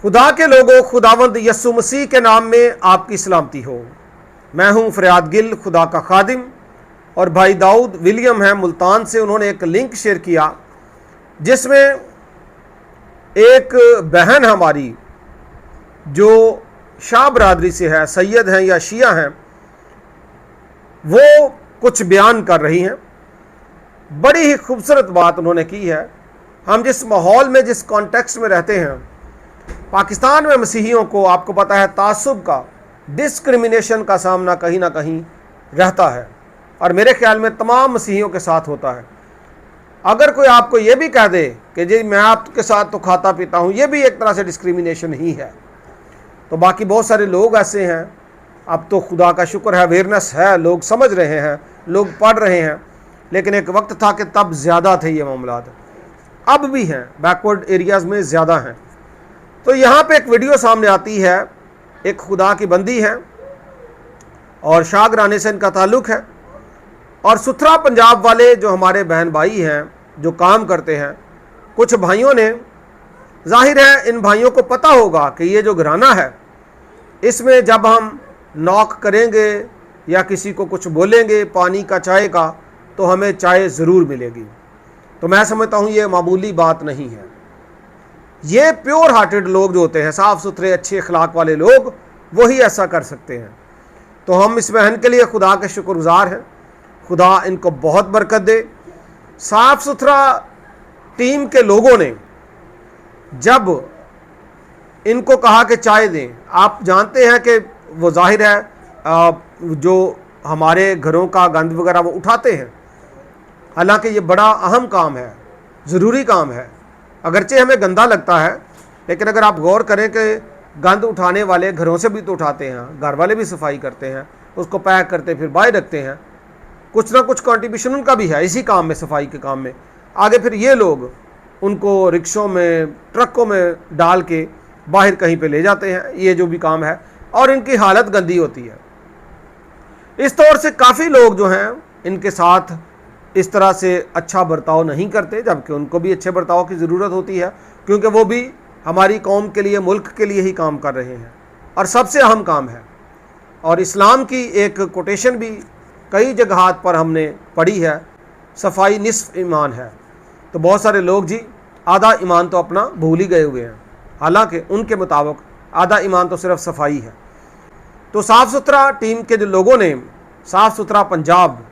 खुदा के लोगों, खुदावंद यस्सु मसीह के नाम में आपकी सलामती हो। मैं हूं फरियाद गिल, खुदा का खादिम, और भाई दाऊद विलियम हैं मुल्तान से। उन्होंने एक लिंक शेयर किया जिसमें एक बहन हमारी जो शाह बरादरी से है, सैयद हैं या शिया हैं, वो कुछ बयान कर रही हैं। बड़ी ही खूबसूरत बात उन्होंने की है। हम जिस माहौल में, जिस कॉन्टेक्स्ट में रहते हैं, पाकिस्तान में मसीहियों को, आपको पता है, तासुब का, डिस्क्रिमिनेशन का सामना कहीं ना कहीं रहता है, और मेरे ख्याल में तमाम मसीहियों के साथ होता है। अगर कोई आपको ये भी कह दे कि जी मैं आपके साथ तो खाता पीता हूँ, ये भी एक तरह से डिस्क्रिमिनेशन ही है। तो बाकी बहुत सारे लोग ऐसे हैं, अब तो खुदा का शुक्र है, अवेयरनेस है, लोग समझ रहे हैं, लोग पढ़ रहे हैं, लेकिन एक वक्त था कि तब ज़्यादा थे ये मामलात, अब भी हैं, बैकवर्ड एरियाज़ में ज़्यादा हैं। तो यहाँ पे एक वीडियो सामने आती है, एक खुदा की बंदी है और शाह घराने से इनका ताल्लुक़ है, और सुथरा पंजाब वाले जो हमारे बहन भाई हैं जो काम करते हैं, कुछ भाइयों ने, जाहिर है इन भाइयों को पता होगा कि ये जो घराना है, इसमें जब हम नॉक करेंगे या किसी को कुछ बोलेंगे पानी का, चाय का, तो हमें चाय ज़रूर मिलेगी। तो मैं समझता हूँ ये मामूली बात नहीं है। ये प्योर हार्टेड लोग जो होते हैं, साफ़ सुथरे अच्छे अखलाक वाले लोग, वही ऐसा कर सकते हैं। तो हम इस बहन के लिए खुदा के शुक्रगुजार हैं। खुदा इनको बहुत बरकत दे। साफ़ सुथरा टीम के लोगों ने जब इनको कहा कि चाय दें, आप जानते हैं कि वो जाहिर है जो हमारे घरों का गंद वगैरह वो उठाते हैं। हालांकि ये बड़ा अहम काम है, ज़रूरी काम है, अगरचे हमें गंदा लगता है, लेकिन अगर आप गौर करें कि गंद उठाने वाले घरों से भी तो उठाते हैं, घर वाले भी सफाई करते हैं, उसको पैक करते फिर बाहर रखते हैं, कुछ ना कुछ कंट्रीब्यूशन उनका भी है इसी काम में, सफाई के काम में। आगे फिर ये लोग उनको रिक्शों में, ट्रकों में डाल के बाहर कहीं पे ले जाते हैं, ये जो भी काम है, और इनकी हालत गंदी होती है। इस तौर से काफ़ी लोग जो हैं इनके साथ इस तरह से अच्छा बर्ताव नहीं करते, जबकि उनको भी अच्छे बर्ताव की ज़रूरत होती है, क्योंकि वो भी हमारी कौम के लिए, मुल्क के लिए ही काम कर रहे हैं, और सबसे अहम काम है। और इस्लाम की एक कोटेशन भी कई जगहात पर हमने पढ़ी है, सफाई निस्फ ईमान है। तो बहुत सारे लोग जी आधा ईमान तो अपना भूल ही गए हुए हैं, हालांकि उनके मुताबिक आधा ईमान तो सिर्फ सफाई है। तो साफ़ सुथरा टीम के जो लोगों ने, साफ़ सुथरा पंजाब,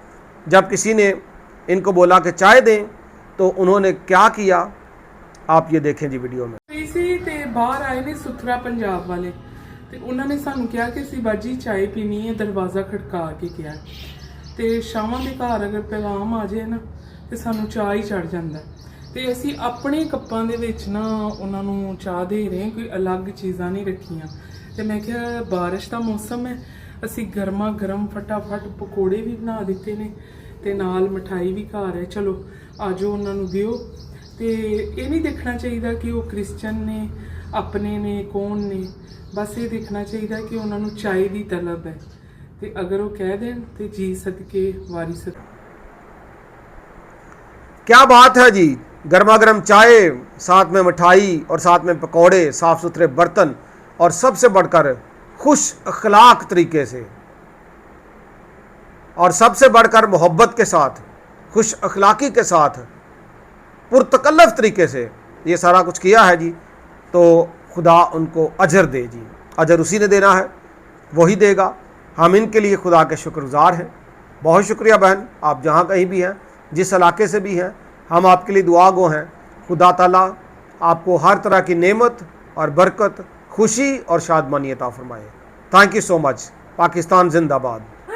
जब किसी ने इनको बोला कि चाय दें, तो उन्होंने क्या किया, आप ये देखें जी वीडियो में। ते बाहर आए ने सुथरा पंजाब वाले, ते उन्होंने सानू कहा कि असीं बाजी चाय पीनी है, दरवाज़ा खड़का के किया। तो शामां दे घर अगर पैगाम आ जाए ना, तो सानू चाह ही चढ़ जाता। तो असीं अपने कप्पां दे विच ना उन्हां नूं चाह दे रहे, कोई अलग चीज़ां नहीं रखियां। तो मैं क्या, बारिश का मौसम है, असीं गर्मा गर्म फटाफट पकौड़े भी बना दिते ने, ते नाल मिठाई भी घर है, चलो आजो उन्होंने दियो। तो ये नहीं देखना चाहिए कि वो क्रिश्चन ने, अपने ने, कौन ने, बस ये देखना चाहिए कि उन्होंने चाय की तलब है। तो अगर वो कह दें तो जी सदके वारी सदके। क्या बात है जी, गर्मा गर्म चाय, साथ में मिठाई और साथ में पकौड़े, साफ़ सुथरे बर्तन, और सबसे बढ़कर खुश अखलाक तरीके से, और सबसे बढ़कर मोहब्बत के साथ, खुश अखलाकी के साथ, पुरतकल्लफ तरीके से ये सारा कुछ किया है जी। तो खुदा उनको अजर दे जी, अजर उसी ने देना है, वही देगा। हम इनके लिए खुदा के शुक्रगुजार हैं। बहुत शुक्रिया बहन, आप जहाँ कहीं भी हैं, जिस इलाके से भी हैं, हम आपके लिए दुआ गो हैं। खुदा ताला आपको हर तरह की नेमत और बरकत, खुशी और शादमानी अता फरमाए। Thank you so much. Pakistan जिंदाबाद।